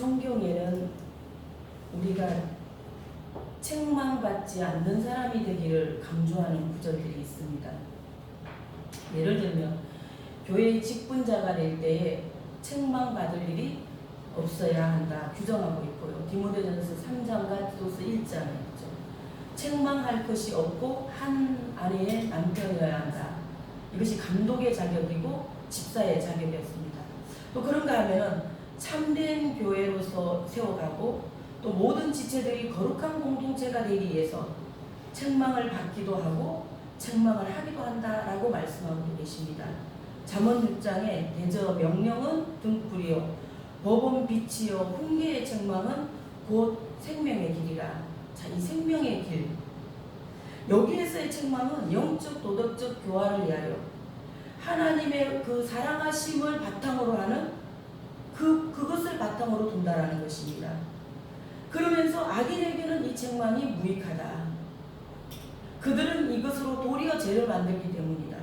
성경에는 우리가 책망받지 않는 사람이 되기를 강조하는 구절들이 있습니다. 예를 들면 교회의 직분자가 될 때에 책망받을 일이 없어야 한다 규정하고 있고요. 디모데전서 3장과 디도서 1장에 있죠. 책망할 것이 없고 한 아내의 남편이어야 한다. 이것이 감독의 자격이고 집사의 자격이었습니다. 또 그런가 하면은 참된 교회로서 세워가고 또 모든 지체들이 거룩한 공동체가 되기 위해서 책망을 받기도 하고 책망을 하기도 한다라고 말씀하고 계십니다. 잠언 6장에 대저 명령은 등불이요 법은 빛이요 훈계의 책망은 곧 생명의 길이라. 자, 이 생명의 길, 여기에서의 책망은 영적 도덕적 교화를 위하여 하나님의 그 사랑하심을 바탕으로 하는 그것을 바탕으로 둔다라는 것입니다. 그러면서 악인에게는 이 책망이 무익하다. 그들은 이것으로 도리어 죄를 만들기 때문이다.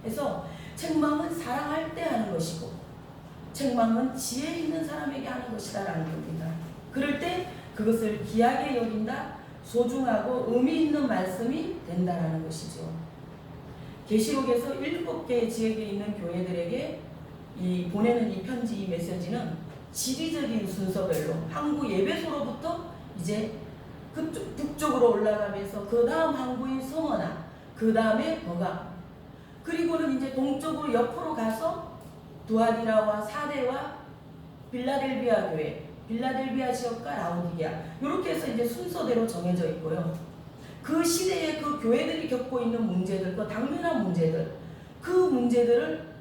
그래서 책망은 사랑할 때 하는 것이고 책망은 지혜 있는 사람에게 하는 것이다 라는 겁니다. 그럴 때 그것을 귀하게 여긴다, 소중하고 의미 있는 말씀이 된다라는 것이죠. 계시록에서 7개의 지역에 있는 교회들에게 보내는 이 편지, 이 메시지는 지리적인 순서별로 항구 예배소로부터 이제 북쪽으로 올라가면서 그 다음 항구인 서머나, 그 다음에 버가, 그리고는 이제 동쪽으로 옆으로 가서 두아디라와 사데와 빌라델비아 교회, 빌라델비아 지역과 라오디게아, 이렇게 해서 이제 순서대로 정해져 있고요. 그 시대에 그 교회들이 겪고 있는 문제들, 그 당면한 문제들, 그 문제들을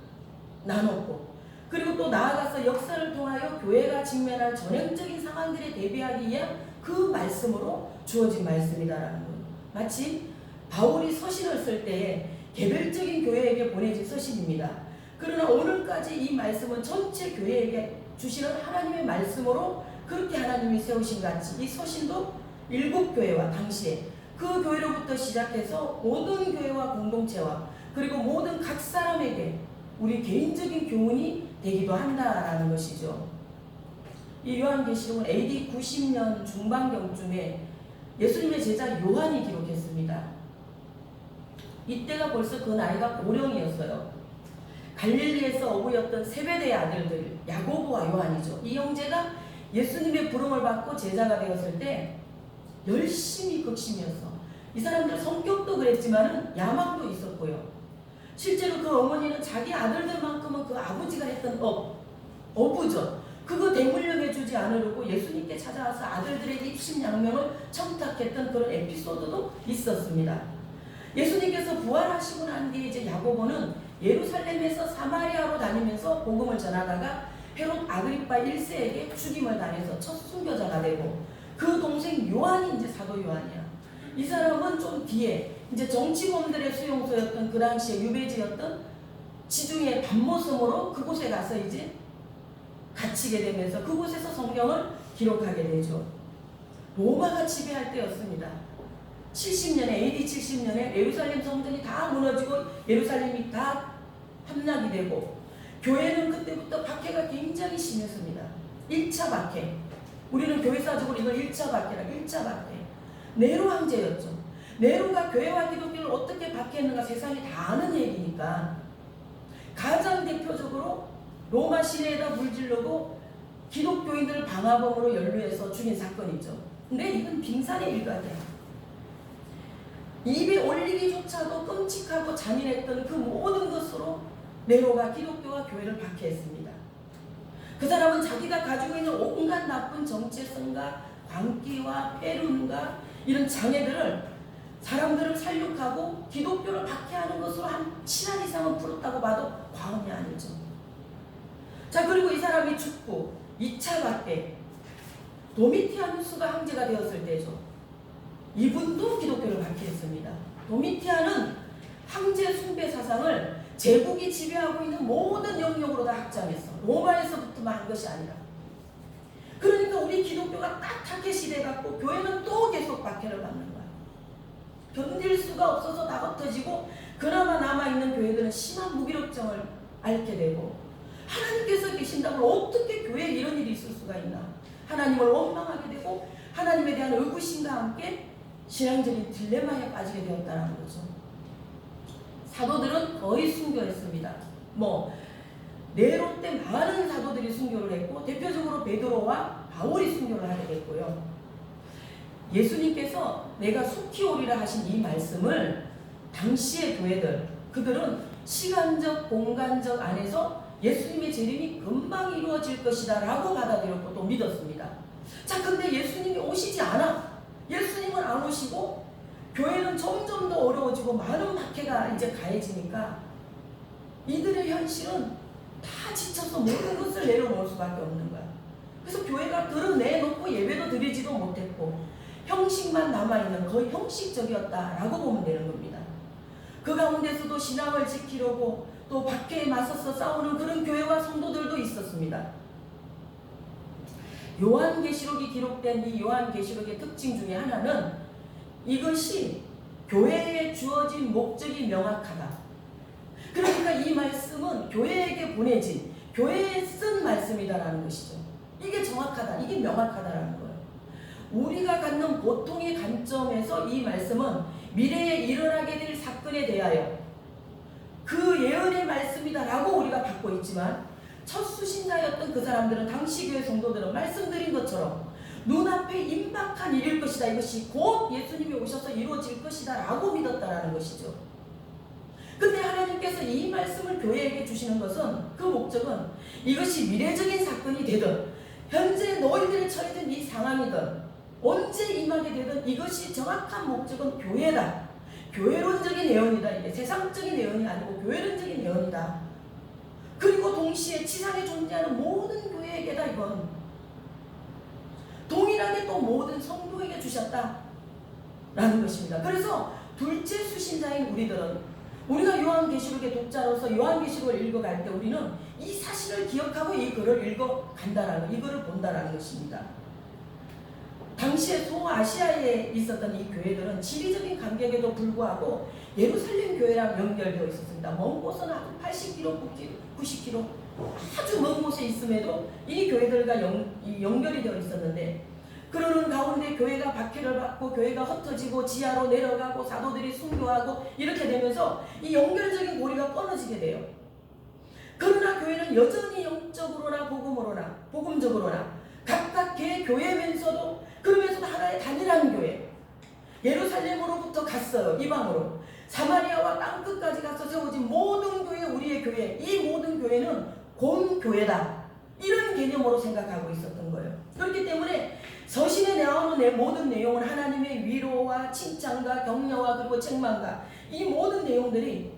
나눴고, 그리고 또 나아가서 역사를 통하여 교회가 직면할 전형적인 상황들에 대비하기 위한 그 말씀으로 주어진 말씀이다라는 거예요. 마치 바울이 서신을 쓸 때에 개별적인 교회에게 보내진 서신입니다. 그러나 오늘까지 이 말씀은 전체 교회에게 주시는 하나님의 말씀으로 그렇게 하나님이 세우신 같이 이 서신도 7교회와 당시에 그 교회로부터 시작해서 모든 교회와 공동체와 그리고 모든 각 사람에게 우리 개인적인 교훈이 되기도 한다라는 것이죠. 이 요한계시록은 AD 90년 중반경쯤에 예수님의 제자 요한이 기록했습니다. 이때가 벌써 그 나이가 고령이었어요. 갈릴리에서 어부였던 세베대의 아들들 야고보와 요한이죠. 이 형제가 예수님의 부름을 받고 제자가 되었을 때 열심히 극심이었어. 이 사람들 성격도 그랬지만은 야망도 있었고요. 실제로 그 어머니는 자기 아들들만큼은 그 아버지가 했던 어부죠. 그거 대물림해 주지 않으려고 예수님께 찾아와서 아들들에게 입심양명을 청탁했던 그런 에피소드도 있었습니다. 예수님께서 부활하시고 난 뒤에 이제 야고보는 예루살렘에서 사마리아로 다니면서 복음을 전하다가 헤롯 아그리파 1세에게 죽임을 당해서 첫 순교자가 되고 그 동생 요한이 이제 사도 요한이야. 이 사람은 좀 뒤에 이제 정치범들의 수용소였던 그 당시에 유배지였던 지중해 밤모섬으로 그곳에 가서 이제 갇히게 되면서 그곳에서 성경을 기록하게 되죠. 로마가 지배할 때였습니다. 70년에 AD 70년에 예루살렘 성전이 다 무너지고 예루살렘이 다 함락이 되고 교회는 그때부터 박해가 굉장히 심했습니다. 1차 박해. 우리는 교회사적으로 이걸 1차 박해라. 1차 박해. 네로 황제였죠. 네로가 교회와 기독교를 어떻게 박해했는가 세상이 다 아는 얘기니까 가장 대표적으로 로마 시내에다 불질르고 기독교인들을 방화범으로 연루해서 죽인 사건이죠. 근데 이건 빙산의 일각이야. 입에 올리기조차도 끔찍하고 잔인했던 그 모든 것으로 네로가 기독교와 교회를 박해했습니다. 그 사람은 자기가 가지고 있는 온갖 나쁜 정체성과 광기와 폐륜과 이런 장애들을 사람들을 살육하고 기독교를 박해하는 것으로 한 7할 이상은 풀었다고 봐도 과언이 아니죠. 자, 그리고 이 사람이 죽고 2차 박해, 도미티아누스가 황제가 되었을 때죠. 이분도 기독교를 박해했습니다. 도미티아는 황제 숭배 사상을 제국이 지배하고 있는 모든 영역으로 다 확장했어. 로마에서부터만 한 것이 아니라. 그러니까 우리 기독교가 딱 타켓이 돼갖고 교회는 또 계속 박해를 받는 거야. 견딜 수가 없어서 다 흩어지고 그나마 남아있는 교회들은 심한 무기력증을 앓게 되고 하나님께서 계신다고 어떻게 교회에 이런 일이 있을 수가 있나. 하나님을 원망하게 되고 하나님에 대한 의구심과 함께 신앙적인 딜레마에 빠지게 되었다는 거죠. 사도들은 거의 순교했습니다. 네로 때 많은 사도들이 순교를 했고 대표적으로 베드로와 바울이 순교를 하게 됐고요. 예수님께서 내가 속히 오리라 하신 이 말씀을 당시의 교회들, 그들은 시간적 공간적 안에서 예수님의 재림이 금방 이루어질 것이다 라고 받아들였고 또 믿었습니다. 자, 근데 예수님이 오시지 않아. 예수님은 안 오시고 교회는 점점 더 어려워지고 많은 박해가 이제 가해지니까 이들의 현실은 다 지쳐서 모든 것을 내려놓을 수밖에 없는 거야. 그래서 교회가 드러내놓고 예배도 드리지도 못했고 형식만 남아있는 거의 형식적이었다라고 보면 되는 겁니다. 그 가운데서도 신앙을 지키려고 또 박해에 맞서서 싸우는 그런 교회와 성도들도 있었습니다. 요한계시록이 기록된 이 요한계시록의 특징 중에 하나는 이것이 교회에 주어진 목적이 명확하다. 그러니까 이 말씀은 교회에게 보내진, 교회에 쓴 말씀이다라는 것이죠. 이게 정확하다, 이게 명확하다라는 거예요. 우리가 갖는 보통의 관점에서 이 말씀은 미래에 일어나게 될 사건에 대하여 그 예언의 말씀이다라고 우리가 받고 있지만 첫 수신자였던 그 사람들은, 당시 교회 성도들은 말씀드린 것처럼 눈앞에 임박한 일일 것이다, 이것이 곧 예수님이 오셔서 이루어질 것이다 라고 믿었다라는 것이죠. 근데 하나님께서 이 말씀을 교회에게 주시는 것은, 그 목적은 이것이 미래적인 사건이 되든 현재 너희들이 처해진 이 상황이든 언제 임하게 되든 이것이 정확한 목적은 교회다. 교회론적인 예언이다. 이게 세상적인 예언이 아니고 교회론적인 예언이다. 그리고 동시에 지상에 존재하는 모든 교회에게다. 이건 동일하게 또 모든 성도에게 주셨다 라는 것입니다. 그래서 둘째 수신자인 우리들은, 우리가 요한계시록의 독자로서 요한계시록을 읽어갈 때 우리는 이 사실을 기억하고 이 글을 읽어간다라는, 이 글을 본다라는 것입니다. 당시에 소아시아에 있었던 이 교회들은 지리적인 간격에도 불구하고 예루살렘 교회랑 연결되어 있었습니다. 먼 곳은 한 80km, 90km 아주 먼 곳에 있음에도 이 교회들과 연결이 되어 있었는데, 그러는 가운데 교회가 박해를 받고 교회가 흩어지고 지하로 내려가고 사도들이 순교하고 이렇게 되면서 이 연결적인 고리가 끊어지게 돼요. 그러나 교회는 여전히 영적으로나 복음적으로나 각각 개 교회면서도, 그러면서도 하나의 단일한 교회, 예루살렘으로부터 갔어요. 이방으로 사마리아와 땅끝까지 가서 세워진 모든 교회, 우리의 교회, 이 모든 교회는 공교회다, 이런 개념으로 생각하고 있었던 거예요. 그렇기 때문에 서신에 나오는 모든 내용은 하나님의 위로와 칭찬과 격려와 그리고 책망과 이 모든 내용들이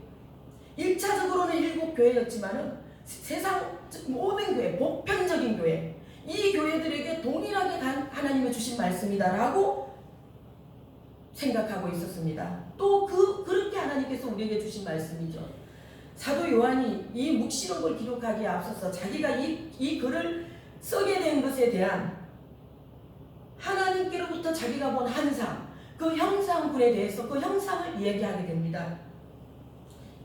1차적으로는 7교회였지만은 세상 모든 교회, 보편적인 교회, 이 교회들에게 동일하게 하나님이 주신 말씀이다라고 생각하고 있었습니다. 또 그렇게 하나님께서 우리에게 주신 말씀이죠. 사도 요한이 이 묵시록을 기록하기에 앞서서 자기가 이 글을 쓰게 된 것에 대한 하나님께로부터 자기가 본 환상, 그 형상군에 대해서 그 형상을 이야기하게 됩니다.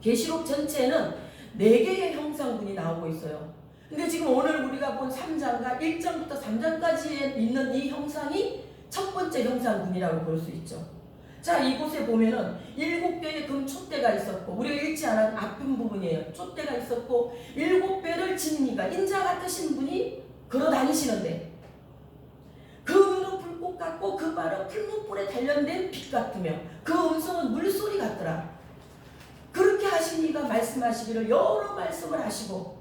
계시록 전체에는 4개의 형상군이 나오고 있어요. 근데 지금 오늘 우리가 본 3장과 1장부터 3장까지에 있는 이 형상이 첫 번째 형상군이라고 볼 수 있죠. 자, 이곳에 보면은 7배의 금 촛대가 있었고, 우리가 읽지 않은 앞편 부분이에요. 촛대가 있었고 7배를 진미가 인자 같으신 분이 걸어 다니시는데, 그 눈은 불꽃 같고 그 발은 풀무불에 단련된 빛 같으며 그 음성은 물소리 같더라. 그렇게 하신 이가 말씀하시기를 여러 말씀을 하시고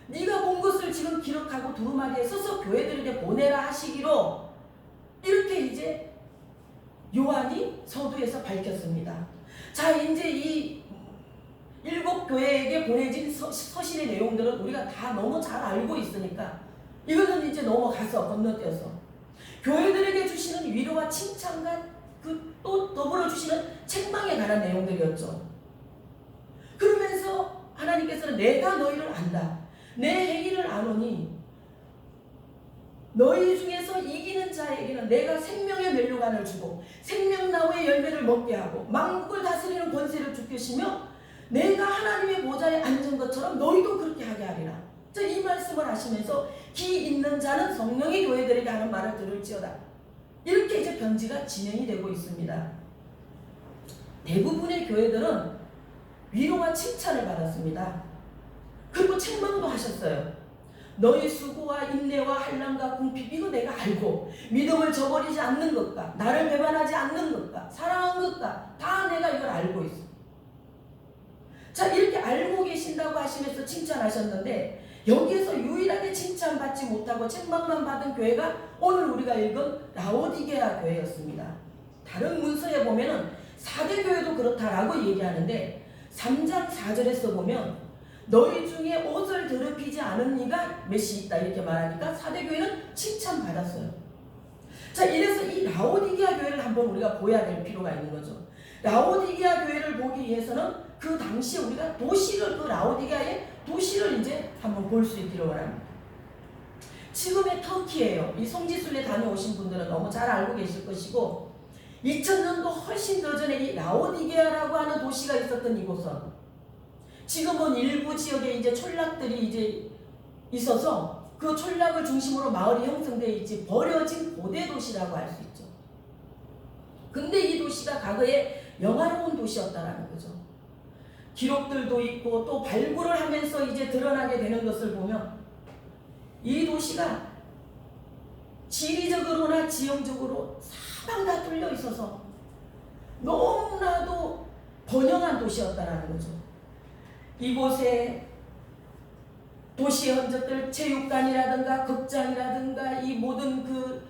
네가 본 것을 지금 기록하고 두루마리에 써서 교회들에게 보내라 하시기로, 이렇게 이제 요한이 서두에서 밝혔습니다. 자, 이제 이 7교회에게 보내진 서신의 내용들은 우리가 다 너무 잘 알고 있으니까 이거는 이제 넘어가서 건너뛰어서 교회들에게 주시는 위로와 칭찬과 또 더불어 주시는 책망에 관한 내용들이었죠. 그러면서 하나님께서는 내가 너희를 안다, 내 행위를 아노니 너희 중에서 이기는 자에게는 내가 생명의 멸류관을 주고 생명나무의 열매를 먹게 하고 만국을 다스리는 권세를 주시며 내가 하나님의 보좌에 앉은 것처럼 너희도 그렇게 하게 하리라. 이 말씀을 하시면서 기 있는 자는 성령의 교회들에게 하는 말을 들을지어다. 이렇게 이제 편지가 진행이 되고 있습니다. 대부분의 교회들은 위로와 칭찬을 받았습니다. 그리고 책망도 하셨어요. 너희 수고와 인내와 한란과 궁핍 이거 내가 알고 믿음을 저버리지 않는 것과 나를 배반하지 않는 것과 사랑한 것과 다 내가 이걸 알고 있어. 자, 이렇게 알고 계신다고 하시면서 칭찬하셨는데 여기에서 유일하게 칭찬받지 못하고 책망만 받은 교회가 오늘 우리가 읽은 라오디게아 교회였습니다. 다른 문서에 보면은 4대 교회도 그렇다라고 얘기하는데 3장 4절에서 보면 너희 중에 옷을 더럽히지 않은 이가 몇이 있다 이렇게 말하니까 4대 교회는 칭찬받았어요. 자, 이래서 이 라오디게아 교회를 한번 우리가 보아야 될 필요가 있는 거죠. 라오디게아 교회를 보기 위해서는 그 당시에 우리가 도시를, 그 라오디게아의 도시를 이제 한번 볼 수 있기를 원합니다. 지금의 터키예요. 이 성지순례 다녀오신 분들은 너무 잘 알고 계실 것이고 2000년도 훨씬 더 전에 이 라오디게아라고 하는 도시가 있었던 이곳은 지금은 일부 지역에 이제 촌락들이 이제 있어서 그 촌락을 중심으로 마을이 형성되어 있지 버려진 고대 도시라고 할 수 있죠. 근데 이 도시가 과거에 영화로운 도시였다라는 거죠. 기록들도 있고 또 발굴을 하면서 이제 드러나게 되는 것을 보면 이 도시가 지리적으로나 지형적으로 사방 다 뚫려 있어서 너무나도 번영한 도시였다라는 거죠. 이곳에 도시의 흔적들, 체육관이라든가 극장이라든가 이 모든 그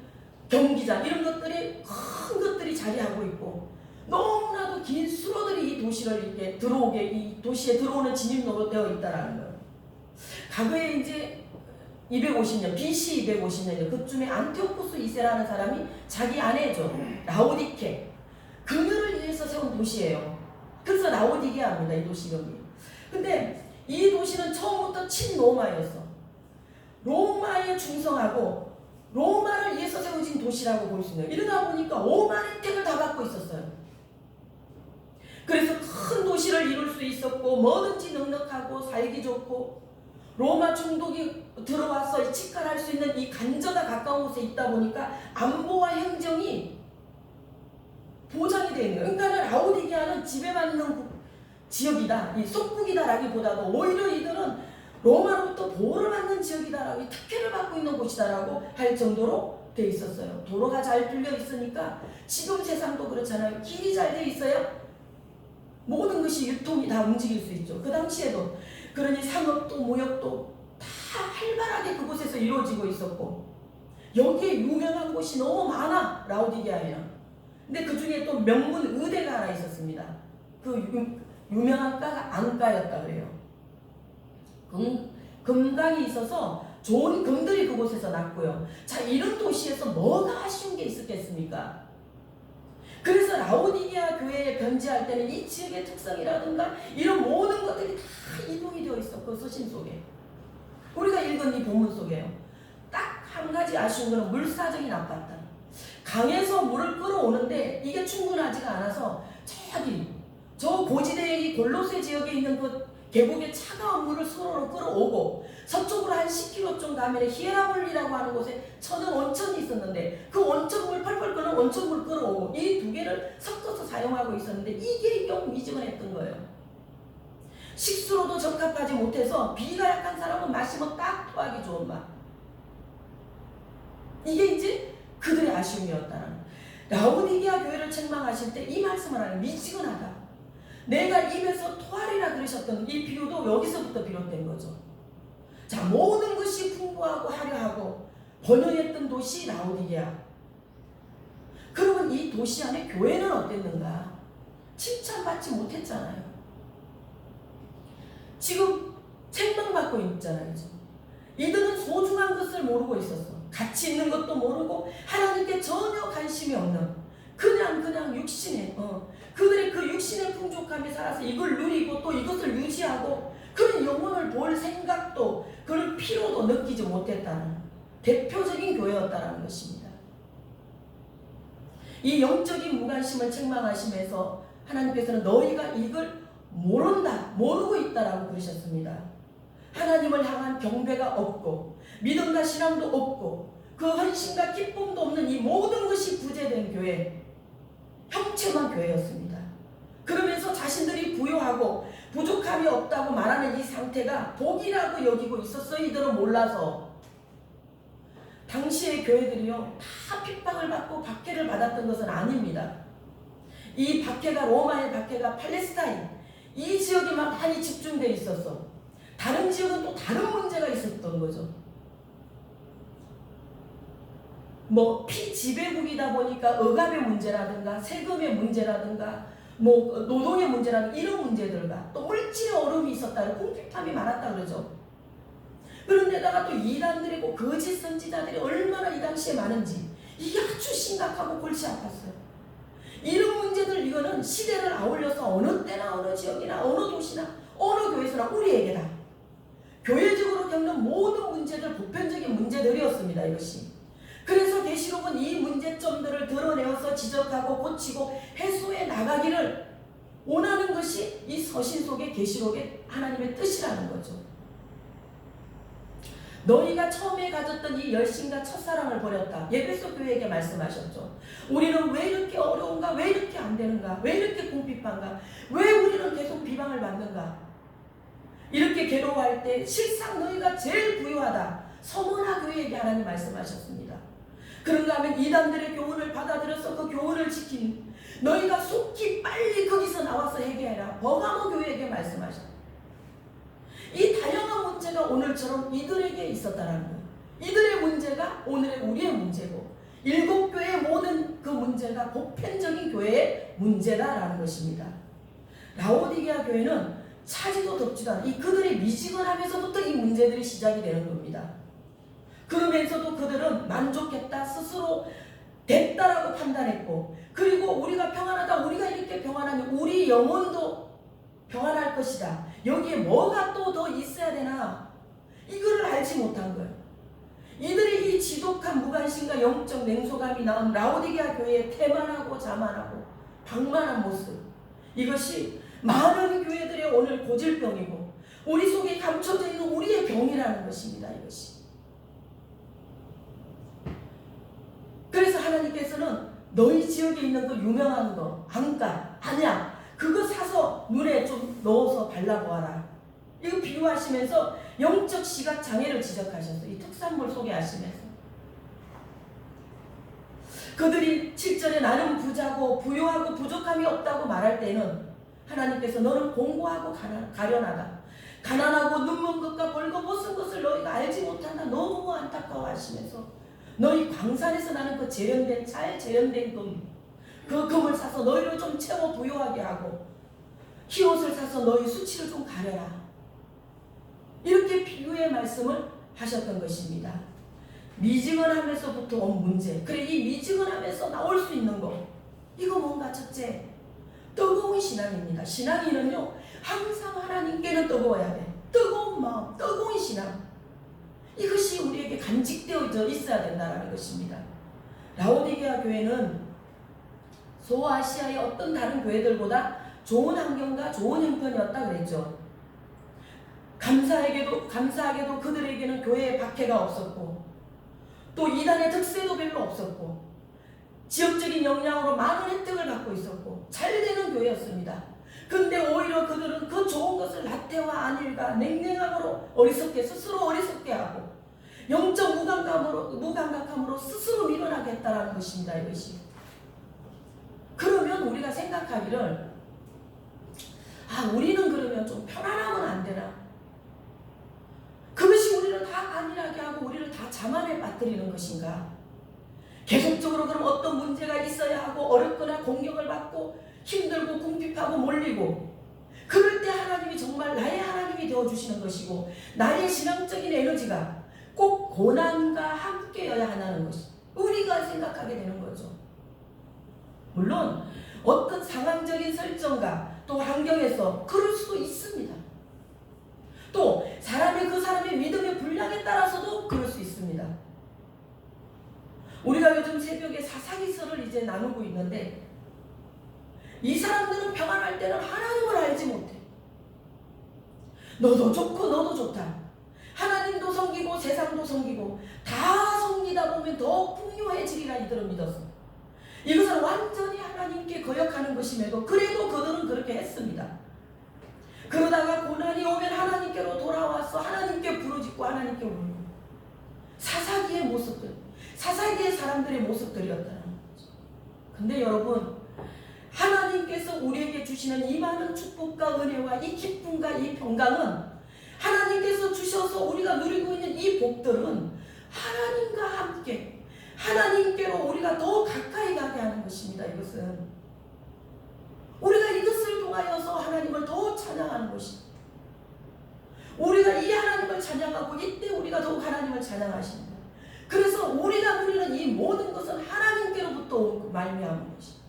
경기장 이런 것들이 큰 것들이 자리하고 있고 너무나도 긴 수로들이 이 도시를 이렇게 들어오게 이 도시에 들어오는 진입로로 되어 있다라는 거예요. 과거에 이제 250년 BC 250년에 그쯤에 안티오코스 2세라는 사람이 자기 아내죠 라오디케 그녀를 위해서 세운 도시예요. 그래서 라오디게아입니다. 이 도시 이름이. 근데 이 도시는 처음부터 친로마였어. 로마에 충성하고 로마를 위해서 세워진 도시라고 볼 수 있네요. 이러다 보니까 오만 혜택을 다 갖고 있었어요. 그래서 큰 도시를 이룰 수 있었고 뭐든지 넉넉하고 살기 좋고 로마 총독이 들어와서 직관할 수 있는 이 간저가 가까운 곳에 있다 보니까 안보와 행정이 보장이 되어 있는 거예요. 그러니까 라오디게아는 지배받는 지역이다, 이 속국이다라기보다도 오히려 이들은 로마로부터 보호를 받는 지역이다라고 특혜를 받고 있는 곳이다라고 할 정도로 되어 있었어요. 도로가 잘 뚫려 있으니까 지금 세상도 그렇잖아요. 길이 잘 되어 있어야 모든 것이 유통이 다 움직일 수 있죠. 그 당시에도 그러니 상업도 무역도 다 활발하게 그곳에서 이루어지고 있었고 여기에 유명한 곳이 너무 많아 라오디게아에는. 근데 그 중에 또 명문 의대가 하나 있었습니다. 그 유명한 과가 안과였다 그래요. 금강이 있어서 좋은 금들이 그곳에서 났고요. 자, 이런 도시에서 뭐가 아쉬운 게 있었겠습니까? 그래서 라오디게아 교회에 변지할 때는 이 지역의 특성이라든가 이런 모든 것들이 다 이동이 되어 있어. 그 서신 속에 우리가 읽은 이 본문 속에요. 딱 한 가지 아쉬운 거는 물사정이 나빴다. 강에서 물을 끌어오는데 이게 충분하지가 않아서 저 고지대의 이 골로새 지역에 있는 그 계곡의 차가운 물을 서로로 끌어오고 서쪽으로 한 10km 정도 가면 히에라볼리라고 하는 곳에 천은 온천이 있었는데 그 온천물 펄펄 끓는 온천물 끌어오고 이 두 개를 섞어서 사용하고 있었는데 이게 영 미지근했던 거예요. 식수로도 적합하지 못해서 비가 약한 사람은 마시면 딱 토하기 좋은 맛. 이게 이제 그들의 아쉬움이었다는. 라오디게아 교회를 책망하실 때 이 말씀을 하는 미지근하다. 내가 입에서 토하리라 그러셨던 이 비유도 여기서부터 비롯된 거죠. 자, 모든 것이 풍부하고 화려하고 번영했던 도시 라오디게아. 그러면 이 도시 안에 교회는 어땠는가? 칭찬받지 못했잖아요. 지금 책망받고 있잖아요. 이들은 소중한 것을 모르고 있었어. 가치 있는 것도 모르고 하나님께 전혀 관심이 없는 그냥 육신에 그들의 그 육신의 풍족함에 살아서 이걸 누리고 또 이것을 유지하고 그런 영혼을 볼 생각도 그런 피로도 느끼지 못했다는 대표적인 교회였다는 것입니다. 이 영적인 무관심을 책망하시면서 하나님께서는 너희가 이걸 모른다, 모르고 있다라고 그러셨습니다. 하나님을 향한 경배가 없고 믿음과 신앙도 없고 그 헌신과 기쁨도 없는 이 모든 것이 부재된 교회, 형체만 교회였습니다. 그러면서 자신들이 부유하고 부족함이 없다고 말하는 이 상태가 복이라고 여기고 있었어요. 이들은 몰라서. 당시의 교회들이요 다 핍박을 받고 박해를 받았던 것은 아닙니다. 이 박해가 로마의 박해가 팔레스타인 이 지역에만 많이 집중되어 있었어. 다른 지역은 또 다른 문제가 있었던 거죠. 뭐 피지배국이다 보니까 억압의 문제라든가 세금의 문제라든가 뭐 노동의 문제라든가 이런 문제들과 또 물질의 어려움이 있었다. 궁핍함이 많았다 그러죠. 그런데다가 또 이단들이고 거짓 선지자들이 얼마나 이 당시에 많은지 이게 아주 심각하고 골치 아팠어요. 이런 문제들 이거는 시대를 아울러서 어느 때나 어느 지역이나 어느 도시나 어느 교회에서나 우리에게다 교회적으로 겪는 모든 문제들 보편적인 문제들이었습니다. 이것이. 그래서 계시록은 이 문제점들을 드러내어서 지적하고 고치고 해소해 나가기를 원하는 것이 이 서신 속의 계시록의 하나님의 뜻이라는 거죠. 너희가 처음에 가졌던 이 열심과 첫사랑을 버렸다. 에베소 교회에게 말씀하셨죠. 우리는 왜 이렇게 어려운가? 왜 이렇게 안 되는가? 왜 이렇게 궁핍한가? 왜 우리는 계속 비방을 받는가? 이렇게 괴로워할 때 실상 너희가 제일 부유하다. 서머나 교회에게 하나님 말씀하셨습니다. 그런가 하면 이단들의 교훈을 받아들여서 그 교훈을 지킨 너희가 속히 빨리 거기서 나와서 회개해라. 버가모 교회에게 말씀하셨다. 이 다양한 문제가 오늘처럼 이들에게 있었다는 거예요. 이들의 문제가 오늘의 우리의 문제고 일곱 교회의 모든 그 문제가 보편적인 교회의 문제다라는 것입니다. 라오디게아 교회는 차지도 덥지도 않은 이 그들의 미지근함에서부터 이 문제들이 시작이 되는 겁니다. 그러면서도 그들은 만족했다, 스스로 됐다라고 판단했고 그리고 우리가 평안하다, 우리가 이렇게 평안하니 우리 영혼도 평안할 것이다. 여기에 뭐가 또 더 있어야 되나? 이거를 알지 못한 거예요. 이들의 이 지독한 무관심과 영적 냉소감이 나온 라오디게아 교회의 태만하고 자만하고 방만한 모습, 이것이 많은 교회들의 오늘 고질병이고 우리 속에 감춰져 있는 우리의 병이라는 것입니다. 이것이. 그래서 하나님께서는 너희 지역에 있는 그 유명한 거 안가, 안약 그거 사서 눈에 좀 넣어서 발라보아라. 이거 비유하시면서 영적 시각 장애를 지적하셨어요. 이 특산물 소개하시면서. 그들이 7절에 나는 부자고 부유하고 부족함이 없다고 말할 때는 하나님께서 너는 공고하고 가련하다. 가난하고 눈먼 것과 벌거벗은 것을 너희가 알지 못한다. 너무 안타까워하시면서 너희 광산에서 나는 그 재련된 잘 재련된 그 금을 사서 너희를 좀 채워 부유하게 하고 흰옷을 사서 너희 수치를 좀 가려라. 이렇게 비유의 말씀을 하셨던 것입니다. 미지근함에서부터 온 문제. 그래 이 미지근함에서 나올 수 있는 거 이거 뭔가 첫째 뜨거운 신앙입니다. 신앙인은요 항상 하나님께는 뜨거워야 돼. 뜨거운 마음, 뜨거운 신앙 이것이 우리에게 간직되어 있어야 된다는 것입니다. 라오디게아 교회는 소아시아의 어떤 다른 교회들보다 좋은 환경과 좋은 형편이었다 그랬죠. 감사하게도 그들에게는 교회에 박해가 없었고 또 이단의 득세도 별로 없었고 지역적인 역량으로 많은 혜택을 받고 있었고 잘 되는 교회였습니다. 근데 오히려 그들은 그 좋은 것을 나태와 안일과 냉랭함으로 스스로 어리석게 하고 영적 무감각함으로 스스로 밀어나게 했다는 것입니다. 이것이. 그러면 우리가 생각하기를 우리는 그러면 좀 편안하면 안 되나? 그것이 우리를 다 안일하게 하고 우리를 다 자만에 빠뜨리는 것인가? 계속적으로 그럼 어떤 문제가 있어야 하고 어렵거나 공격을 받고 힘들고 궁핍하고 몰리고 그럴 때 하나님이 정말 나의 하나님이 되어주시는 것이고 나의 신앙적인 에너지가 꼭 고난과 함께여야 한다는 것이 우리가 생각하게 되는 거죠. 물론 어떤 상황적인 설정과 또 환경에서 그럴 수도 있습니다. 또 그 사람의 믿음의 분량에 따라서도 그럴 수 있습니다. 우리가 요즘 새벽에 사사기서를 이제 나누고 있는데 이 사람들은 평안할 때는 하나님을 알지 못해. 너도 좋고 너도 좋다. 세상도 섬기고 다 섬기다 보면 더 풍요해지리라 이들은 믿었어. 이것은 완전히 하나님께 거역하는 것임에도 그래도 그들은 그렇게 했습니다. 그러다가 고난이 오면 하나님께로 돌아와서 하나님께 부르짖고 하나님께 울고 사사기의 모습들, 사사기의 사람들의 모습들이었다는 거죠. 근데 여러분, 하나님께서 우리에게 주시는 이 많은 축복과 은혜와 이 기쁨과 이 평강은 하나님께서 주셔서 우리가 누리고 있는 이 복들은 하나님과 함께 하나님께로 우리가 더 가까이 가게 하는 것입니다. 이것은 우리가 이것을 통하여서 하나님을 더 찬양하는 것입니다. 우리가 이 하나님을 찬양하고 이때 우리가 더욱 하나님을 찬양하십니다. 그래서 우리가 누리는 이 모든 것은 하나님께로부터 온 말미암은 것입니다.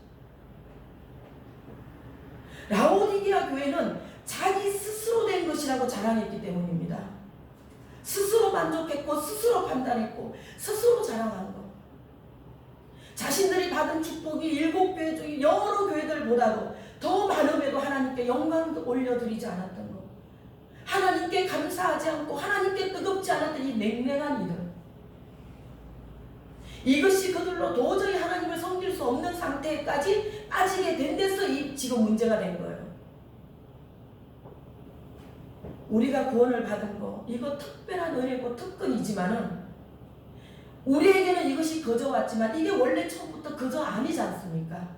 라오디게아 교회는 자기 스스로 된 것이라고 자랑했기 때문입니다. 스스로 만족했고 스스로 판단했고 스스로 자랑한 것. 자신들이 받은 축복이 7교회 중에 여러 교회들보다도 더 많음에도 하나님께 영광도 올려드리지 않았던 것. 하나님께 감사하지 않고 하나님께 뜨겁지 않았던 이 냉랭한 이들. 이것이 그들로 도저히 하나님을 섬길 수 없는 상태까지 빠지게 된 데서 지금 문제가 된 거예요. 우리가 구원을 받은 거, 이거 특별한 은혜고 특권이지만은 우리에게는 이것이 거저 왔지만 이게 원래 처음부터 거저 아니지 않습니까?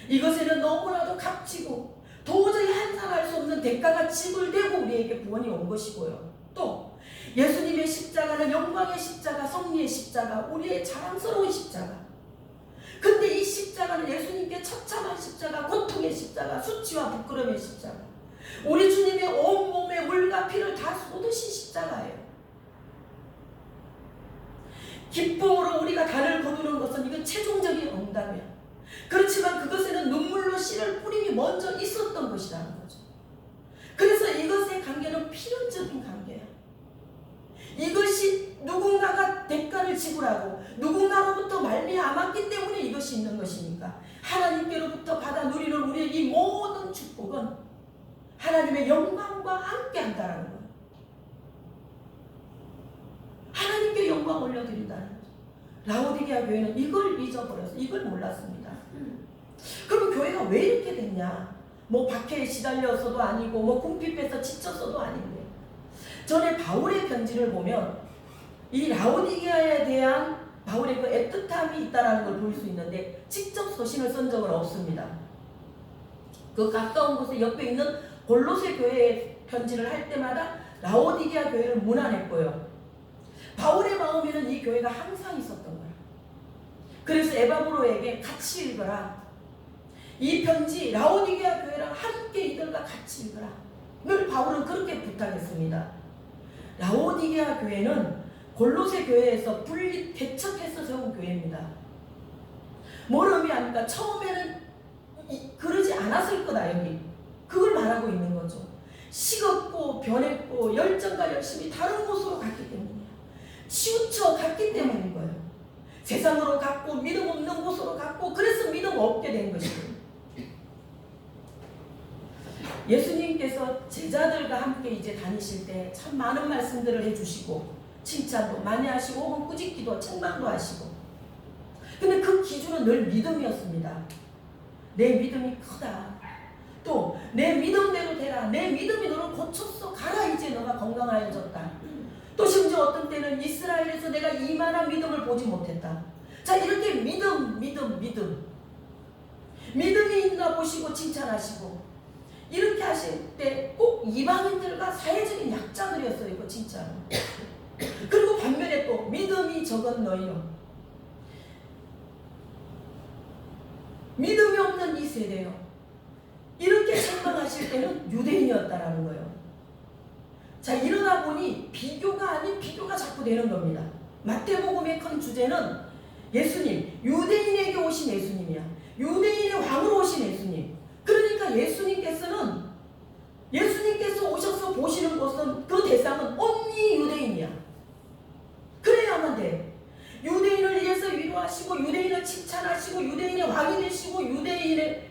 이것에는 너무나도 값지고 도저히 환산할 수 없는 대가가 지불되고 우리에게 구원이 온 것이고요. 또 예수님의 십자가는 영광의 십자가, 섭리의 십자가, 우리의 자랑스러운 십자가. 근데 이 십자가는 예수님께 처참한 십자가, 고통의 십자가, 수치와 부끄러움의 십자가. 우리 주님의 온몸에 물과 피를 다 쏟으신 십자가예요. 기쁨으로 우리가 단을 거두는 것은 이건 최종적인 응답이야. 그렇지만 그것에는 눈물로 씨를 뿌림이 먼저 있었던 것이라는 거죠. 그래서 이것의 관계는 필연적인 관계야. 이것이 누군가가 대가를 지불하고 누군가로부터 말미암았기 때문에 이것이 있는 것이니까 하나님께로부터 받아 누리는 우리의 이 모든 축복은 하나님의 영광과 함께 한다는 거예요. 하나님께 영광 올려드린다는 거죠. 라오디게아 교회는 이걸 잊어버려서 이걸 몰랐습니다. 그럼 교회가 왜 이렇게 됐냐? 뭐 박해에 시달려서도 아니고 뭐 궁핍해서 지쳐서도 아닌데, 전에 바울의 편지를 보면 이 라오디게아에 대한 바울의 그 애틋함이 있다는 걸 볼 수 있는데 직접 서신을 쓴 적은 없습니다. 그 가까운 곳에 옆에 있는 골로새 교회에 편지를 할 때마다 라오디게아 교회를 문안했고요. 바울의 마음에는 이 교회가 항상 있었던 거예요. 그래서 에바브로에게 같이 읽어라. 이 편지 라오디게아 교회랑 함께 이들과 같이 읽어라. 늘 바울은 그렇게 부탁했습니다. 라오디게아 교회는 골로새 교회에서 분리 개척해서 세운 교회입니다. 뭘 의미합니까? 처음에는 그러지 않았을 거다. 여기 그걸 말하고 있는 거죠. 식었고 변했고 열정과 열심이 다른 곳으로 갔기 때문이에요. 치우쳐 갔기 때문인 거예요. 세상으로 갔고 믿음 없는 곳으로 갔고 그래서 믿음 없게 된 것이에요. 예수님께서 제자들과 함께 이제 다니실 때 참 많은 말씀들을 해주시고 칭찬도 많이 하시고 혹은 꾸짖기도 책망도 하시고, 근데 그 기준은 늘 믿음이었습니다. 내 믿음이 크다. 또 내 믿음대로 되라. 내 믿음이 너를 고쳤어. 가라. 이제 너가 건강하여졌다. 또 심지어 어떤 때는 이스라엘에서 내가 이만한 믿음을 보지 못했다. 자, 이렇게 믿음이 있나 보시고 칭찬하시고, 이렇게 하실 때 꼭 이방인들과 사회적인 약자들이었어요. 그 칭찬은. 그리고 반면에 또 믿음이 적은 너희요, 믿음이 없는 이 세대요, 이렇게 책망하실 때는 유대인이었다라는 거예요. 자, 이러다 보니 비교가 아닌 비교가 자꾸 되는 겁니다. 마태복음의 큰 주제는 예수님, 유대인에게 오신 예수님이야. 유대인의 왕으로 오신 예수님. 그러니까 예수님께서 오셔서 보시는 것은 그 대상은 온리 유대인이야. 그래야만 돼. 유대인을 위해서 위로하시고 유대인을 칭찬하시고 유대인의 왕이 되시고 유대인을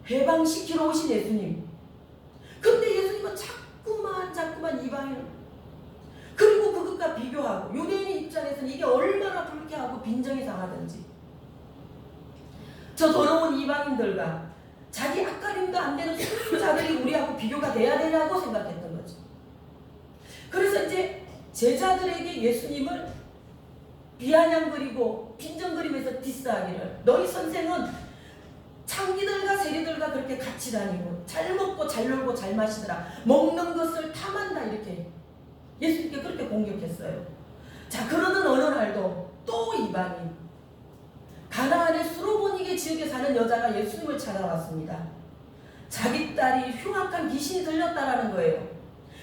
해방시키러 오신 예수님. 근데 예수님은 자꾸만 이방인, 그리고 그가 비교하고 유대인의 입장에서는 이게 얼마나 불쾌하고 빈정이 상하든지 저 더러운 이방인들과 자기 앞가림도 안 되는 순수자들이 우리하고 비교가 돼야 되냐고 생각했던 거죠. 그래서 이제 제자들에게 예수님을 비아냥거리고 빈정거리면서 디스하기를 너희 선생은 창기들과 세리들과 그렇게 같이 다니고 잘 먹고 잘 놀고 잘 마시더라. 먹는 것을 탐한다 이렇게 예수님께 그렇게 공격했어요. 자 그러던 어느 날도 또 이방인 가나안의 수로보니게 지역에 사는 여자가 예수님을 찾아왔습니다. 자기 딸이 흉악한 귀신이 들렸다라는 거예요.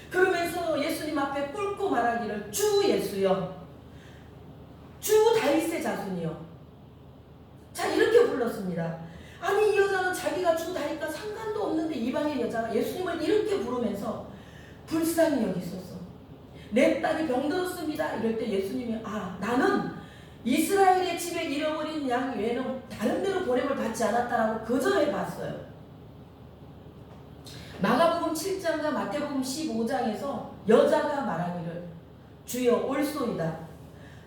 그러면서 예수님 앞에 꿇고 말하기를 주 예수여 주 다윗의 자손이요. 자 이렇게 불렀습니다. 아니 이 여자는 자기가 주 다윗과 상관도 없는데 이방인 여자가 예수님을 이렇게 부르면서 불쌍히 여기소서. 내 딸이 병들었습니다. 이럴 때 예수님이 나는 이스라엘의 집에 잃어버린 양 외에는 다른 데로 보냄을 받지 않았다라고 거절해 봤어요. 마가복음 7장과 마태복음 15장에서 여자가 말하기를 주여 올소이다.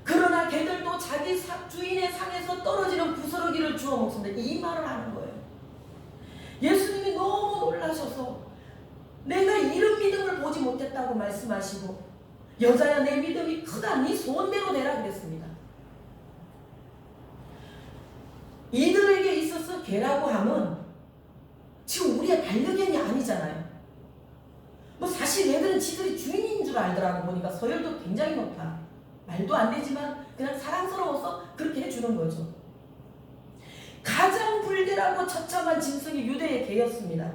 그러나 걔들도 자기 주인의 상에서 떨어지는 부스러기를 주워 먹습니다. 이 말을 하는 거예요. 예수님이 너무 놀라셔서 내가 이런 믿음을 보지 못했다고 말씀하시고 여자야 내 믿음이 크다 네 소원대로 되라 그랬습니다. 이들에게 있어서 개라고 함은 지금 우리의 반려견이 아니잖아요. 뭐 사실 얘들은 지들이 주인인 줄 알더라고. 보니까 서열도 굉장히 높아. 말도 안 되지만 그냥 사랑스러워서 그렇게 해주는 거죠. 가장 불대라고 처참한 짐승이 유대의 개였습니다.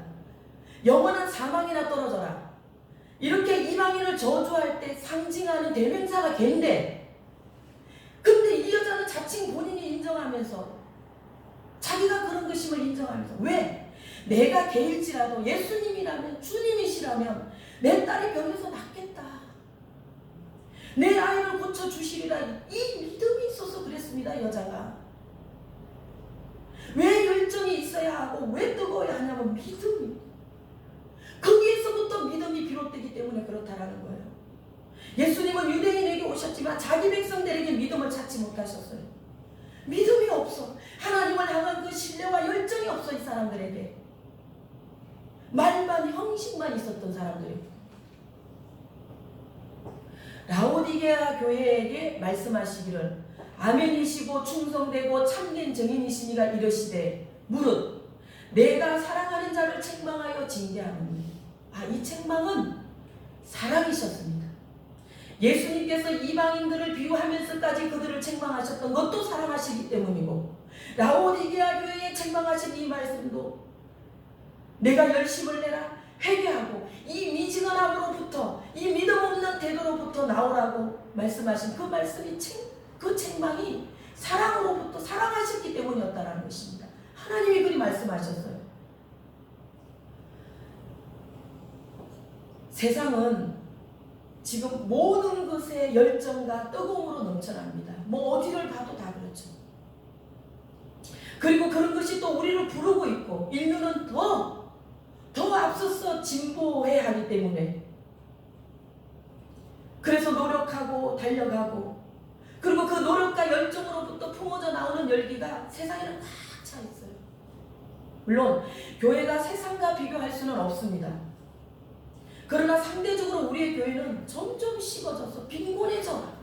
영원한 사망이나 떨어져라. 이렇게 이방인을 저주할 때 상징하는 대명사가 개인데 근데 이 여자는 자칭 본인이 인정하면서 자기가 그런 것임을 인정하면서 왜? 내가 개일지라도 예수님이라면 주님이시라면 내 딸이 병에서 낫겠다. 내 아이를 고쳐주시리라. 이 믿음이 있어서 그랬습니다. 여자가. 왜 열정이 있어야 하고 왜 뜨거워야 하냐면 믿음이. 거기에서부터 믿음이 비롯되기 때문에 그렇다라는 거예요. 예수님은 유대인에게 오셨지만 자기 백성들에게 믿음을 찾지 못하셨어요. 믿음이 없어. 하나님을 향한 그 신뢰와 열정이 없어. 이 사람들에게. 말만 형식만 있었던 사람들이에요. 라오디게아 교회에게 말씀하시기를 아멘이시고 충성되고 참된 증인이시니가 이르시되 무릇 내가 사랑하는 자를 책망하여 징계하노니. 이 책망은 사랑이셨습니다. 예수님께서 이방인들을 비유하면서까지 그들을 책망하셨던 것도 사랑하시기 때문이고 라오디게아 교회에 책망하신 이 말씀도 내가 열심을 내라 회개하고 이 미지근함으로부터 이 믿음 없는 태도로부터 나오라고 말씀하신 그 말씀이 그 책망이 사랑으로부터 사랑하셨기 때문이었다는 것입니다. 하나님이 그리 말씀하셨어요. 세상은 지금 모든 것에 열정과 뜨거움으로 넘쳐납니다. 뭐 어디를 봐도 다 그렇죠. 그리고 그런 것이 또 우리를 부르고 있고 인류는 더 앞서서 진보해야 하기 때문에 그래서 노력하고 달려가고 그리고 그 노력과 열정으로부터 품어져 나오는 열기가 세상에는 꽉 차 있어요. 물론 교회가 세상과 비교할 수는 없습니다. 그러나 상대적으로 우리의 교회는 점점 식어져서 빈곤해져.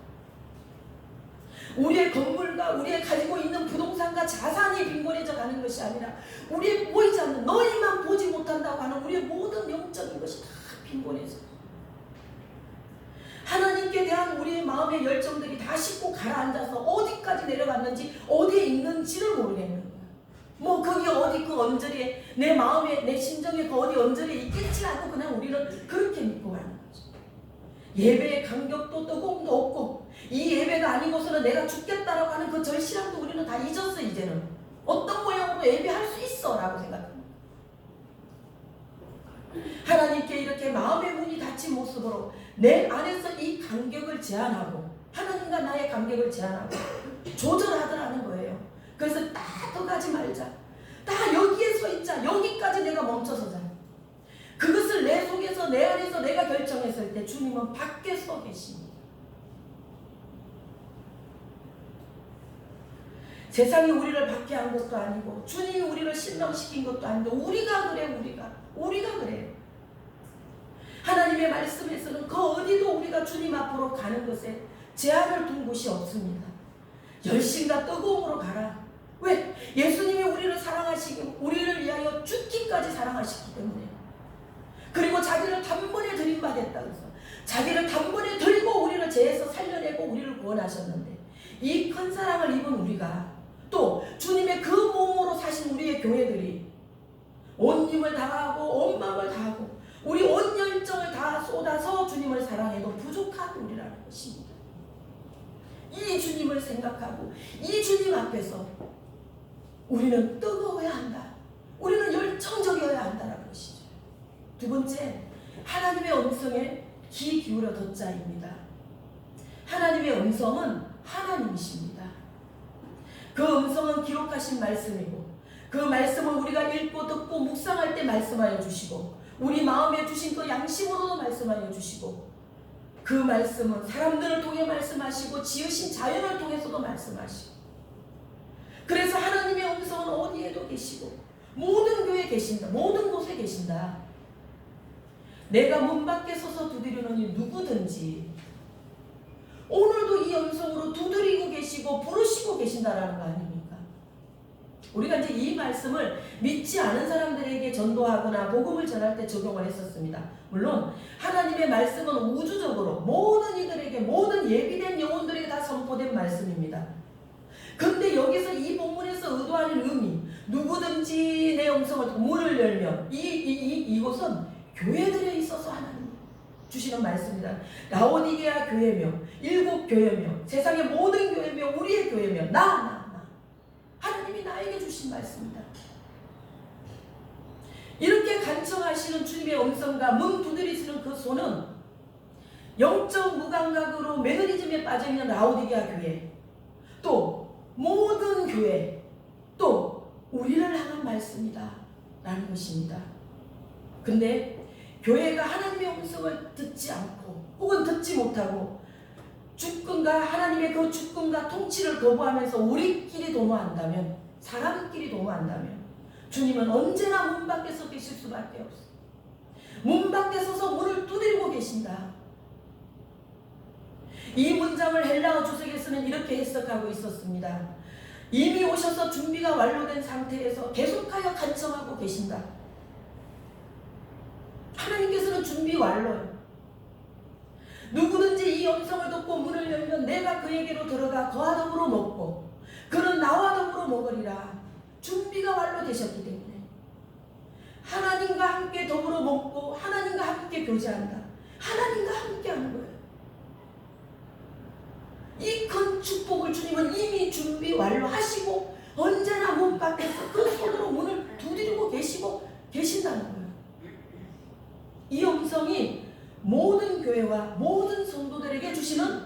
우리의 건물과 우리의 가지고 있는 부동산과 자산이 빈곤해져 가는 것이 아니라 우리의 보이지 않는 너희만 보지 못한다고 하는 우리의 모든 영적인 것이 다 빈곤해져. 하나님께 대한 우리의 마음의 열정들이 다 싣고 가라앉아서 어디까지 내려갔는지 어디에 있는지를 모르겠는 거야. 뭐 거기 어디 그 언저리에 내 마음에 내 심정에 그 어디 언저리에 있겠지 하고 그냥 우리는 그렇게 믿고 가는 거죠. 예배의 간격도 뜨거움도 없고 이 예배가 아니고서는 내가 죽겠다라고 하는 그 절실함도 우리는 다 잊었어. 이제는 어떤 모양으로 예배할 수 있어 라고 생각합니다. 하나님께 이렇게 마음의 문이 닫힌 모습으로 내 안에서 이 간격을 제한하고 하나님과 나의 간격을 제한하고 조절하더라는 거예요. 그래서 더 가지 말자. 다 여기에 서 있자. 여기까지 내가 멈춰서자. 그것을 내 속에서 내 안에서 내가 결정했을 때 주님은 밖에 서 계십니다. 세상이 우리를 받게 한 것도 아니고 주님이 우리를 실망시킨 것도 아닌데 우리가 그래. 우리가 그래. 하나님의 말씀에서는 그 어디도 우리가 주님 앞으로 가는 것에 제한을 둔 곳이 없습니다. 열심과 뜨거움으로 가라. 왜? 예수님이 우리를 사랑하시고 우리를 위하여 죽기까지 사랑하시기 때문에. 그리고 자기를 단번에 들임받았다 그래서 자기를 단번에 들고 우리를 죄에서 살려내고 우리를 구원하셨는데 이 큰 사랑을 입은 우리가 또 주님의 그 몸으로 사신 우리의 교회들이 온 힘을 다하고 온 마음을 다하고 우리 온 열정을 다 쏟아서 주님을 사랑해도 부족한 우리라는 것입니다. 이 주님을 생각하고 이 주님 앞에서 우리는 뜨거워야 한다. 우리는 열정적이어야 한다는 것이죠. 두 번째, 하나님의 음성에 귀 기울여 듣자입니다. 하나님의 음성은 하나님이십니다. 그 음성은 기록하신 말씀이고 그 말씀을 우리가 읽고 듣고 묵상할 때 말씀하여 주시고 우리 마음에 주신 그 양심으로도 말씀하여 주시고 그 말씀은 사람들을 통해 말씀하시고 지으신 자연을 통해서도 말씀하시고 그래서 하나님의 음성은 어디에도 계시고 모든 교회에 계신다. 모든 곳에 계신다. 내가 문 밖에 서서 두드리노니 누구든지 오늘도 이 음성으로 두드리고 계시고 부르시고 계신다라는 거 아닙니까? 우리가 이제 이 말씀을 믿지 않은 사람들에게 전도하거나 복음을 전할 때 적용을 했었습니다. 물론 하나님의 말씀은 우주적으로 모든 이들에게 모든 예비된 영혼들에게 다 선포된 말씀입니다. 근데 여기서 이 본문에서 의도하는 의미 누구든지 내 음성을 문을 열면 이곳은 교회들에 있어서 하나님 주시는 말씀입니다. 라오디게아 교회며 일곱 교회며 세상의 모든 교회며 우리의 교회며 나 하나님이 나에게 주신 말씀입니다. 이렇게 간청하시는 주님의 음성과 문 두드리시는 그 손은 영적 무감각으로 매너리즘에 빠져있는 라오디게아 교회 또 모든 교회 또 우리를 향한 말씀이다 라는 것입니다. 근데 교회가 하나님의 음성을 듣지 않고 혹은 듣지 못하고 주권과 하나님의 그 주권과 통치를 거부하면서 우리끼리 도모한다면 사람끼리 도모한다면 주님은 언제나 문 밖에 서 계실 수밖에 없어. 문 밖에 서서 문을 두드리고 계신다. 이 문장을 헬라어 주석에서는 이렇게 해석하고 있었습니다. 이미 오셔서 준비가 완료된 상태에서 계속하여 간청하고 계신다. 하나님께서는 준비 완료예요. 누구든지 이 음성을 듣고 문을 열면 내가 그에게로 들어가 그와 더불어 먹고 그는 나와 더불어 먹으리라. 준비가 완료되셨기 때문에 하나님과 함께 더불어 먹고 하나님과 함께 교제한다. 하나님과 함께 하는 거예요. 이 큰 축복을 주님은 이미 준비 완료하시고 언제나 문 밖에서 그 손으로 문을 두드리고 계시고 계신다는 거예요. 이 음성이 모든 교회와 모든 성도들에게 주시는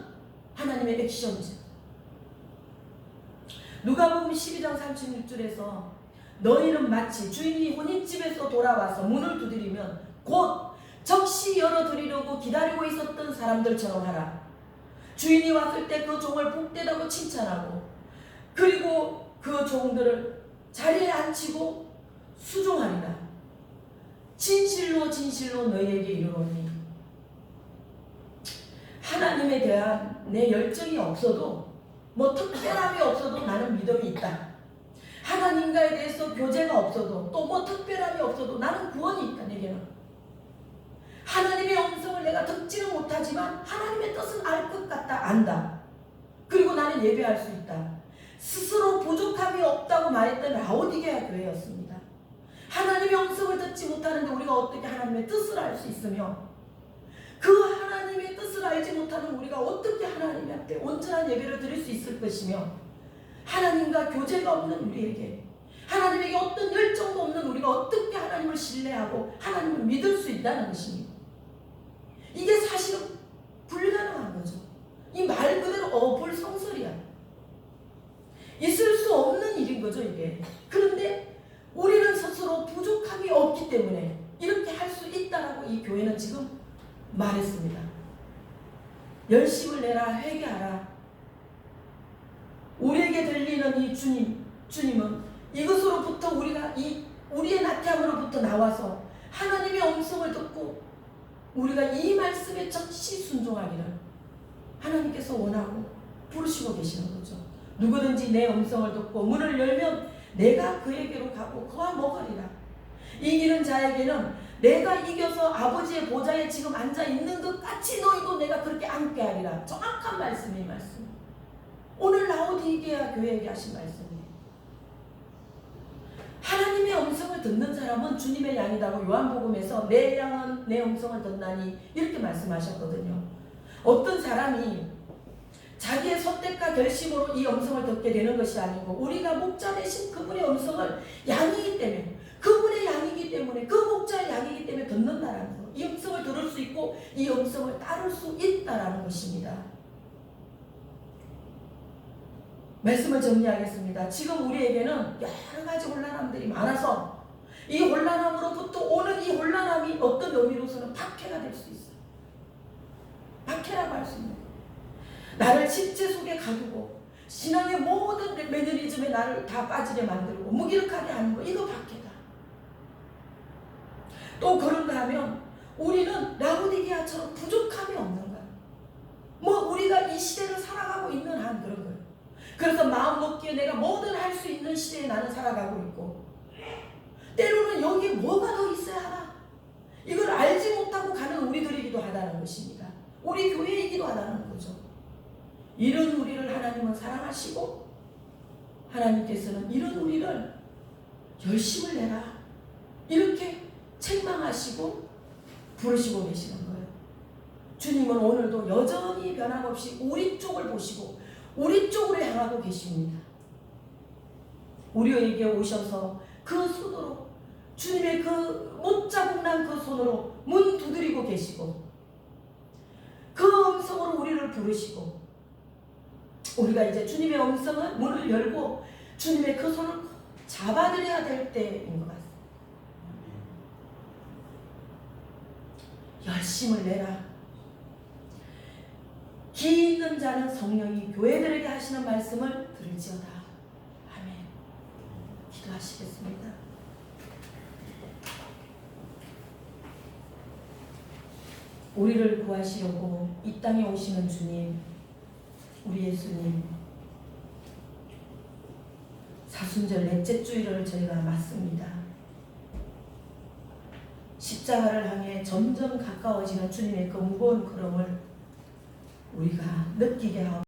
하나님의 액션이죠. 누가복음 12장 36절에서 너희는 마치 주인이 혼인집에서 돌아와서 문을 두드리면 곧 적시 열어드리려고 기다리고 있었던 사람들처럼 하라. 주인이 왔을 때 그 종을 복되다고 칭찬하고 그리고 그 종들을 자리에 앉히고 수종하리라. 진실로 진실로 너희에게 이르노니 하나님에 대한 내 열정이 없어도 뭐 특별함이 없어도 나는 믿음이 있다. 하나님과에 대해서 교제가 없어도 또 뭐 특별함이 없어도 나는 구원이 있다. 내게는 하나님의 음성을 내가 듣지는 못하지만 하나님의 뜻은 알 것 같다. 안다. 그리고 나는 예배할 수 있다. 스스로 부족함이 없다고 말했던 라오디게아 교회였습니다. 하나님의 음성을 듣지 못하는데 우리가 어떻게 하나님의 뜻을 알 수 있으며 그 하나님의 뜻을 알지 못하는 우리가 어떻게 하나님 앞에 온전한 예배를 드릴 수 있을 것이며 하나님과 교제가 없는 우리에게 하나님에게 어떤 열정도 없는 우리가 어떻게 하나님을 신뢰하고 하나님을 믿을 수 있다는 것입니다. 이게 사실은 불가능한 거죠. 이 말 그대로 어불성설이야. 있을 수 없는 일인 거죠 이게. 그런데 우리는 스스로 부족함이 없기 때문에 이렇게 할 수 있다라고 이 교회는 지금 말했습니다. 열심을 내라. 회개하라. 우리에게 들리는 이 주님은 이것으로부터 우리의 나태함으로부터 나와서 하나님의 음성을 듣고 우리가 이 말씀에 즉시 순종하기를 하나님께서 원하고 부르시고 계시는 거죠. 누구든지 내 음성을 듣고 문을 열면 내가 그에게로 가고 그와 먹으리라. 이기는 자에게는 내가 이겨서 아버지의 보좌에 지금 앉아 있는 것 같이 너희도 내가 그렇게 앉게 하리라. 정확한 말씀이 말씀. 오늘 라오디게아 교회에게 하신 말씀이에요. 하나님의 음성을 듣는 사람은 주님의 양이다고 요한복음에서 내 양은 내 음성을 듣나니 이렇게 말씀하셨거든요. 어떤 사람이 자기의 선택과 결심으로 이 음성을 듣게 되는 것이 아니고 우리가 목자 대신 그분의 음성을 양이기 때문에 그분의 양이기 때문에 그 목자의 양이기 때문에 듣는다라는 거. 이 음성을 들을 수 있고 이 음성을 따를 수 있다라는 것입니다. 말씀을 정리하겠습니다. 지금 우리에게는 여러 가지 혼란함들이 많아서 이 혼란함으로부터 오는 이 혼란함이 어떤 의미로서는 박해가 될 수 있어요. 박해라고 할 수 있는 거예요. 나를 십제 속에 가두고 신앙의 모든 매너리즘에 나를 다 빠지게 만들고 무기력하게 하는 거, 이거 박해다. 또 그런가 하면 우리는 라오디게아처럼 부족함이 없는 거야. 뭐 우리가 이 시대를 살아가고 있는 한 그런 거예요. 그래서 마음 먹기에 내가 뭐든 할 수 있는 시대에 나는 살아가고 있고 때로는 여기에 뭐가 더 있어야 하나 이걸 알지 못하고 가는 우리들이기도 하다는 것입니다. 우리 교회이기도 하다는 거죠. 이런 우리를 하나님은 사랑하시고 하나님께서는 이런 우리를 열심을 내라 이렇게 책망하시고 부르시고 계시는 거예요. 주님은 오늘도 여전히 변함없이 우리 쪽을 보시고 우리 쪽으로 향하고 계십니다. 우리에게 오셔서 그 손으로 주님의 그 못자국 난 그 손으로 문 두드리고 계시고 그 음성으로 우리를 부르시고 우리가 이제 주님의 음성은 문을 열고 주님의 그 손을 잡아드려야 될 때인 것 같습니다. 열심을 내라. 기 있는 자는 성령이 교회들에게 하시는 말씀을 들을지어다. 아멘. 기도하시겠습니다. 우리를 구하시려고 이 땅에 오시는 주님, 우리 예수님, 사순절 넷째 주일을 저희가 맞습니다. 십자가를 향해 점점 가까워지는 주님의 그 무거운 걸음을 우리가 느끼게 하고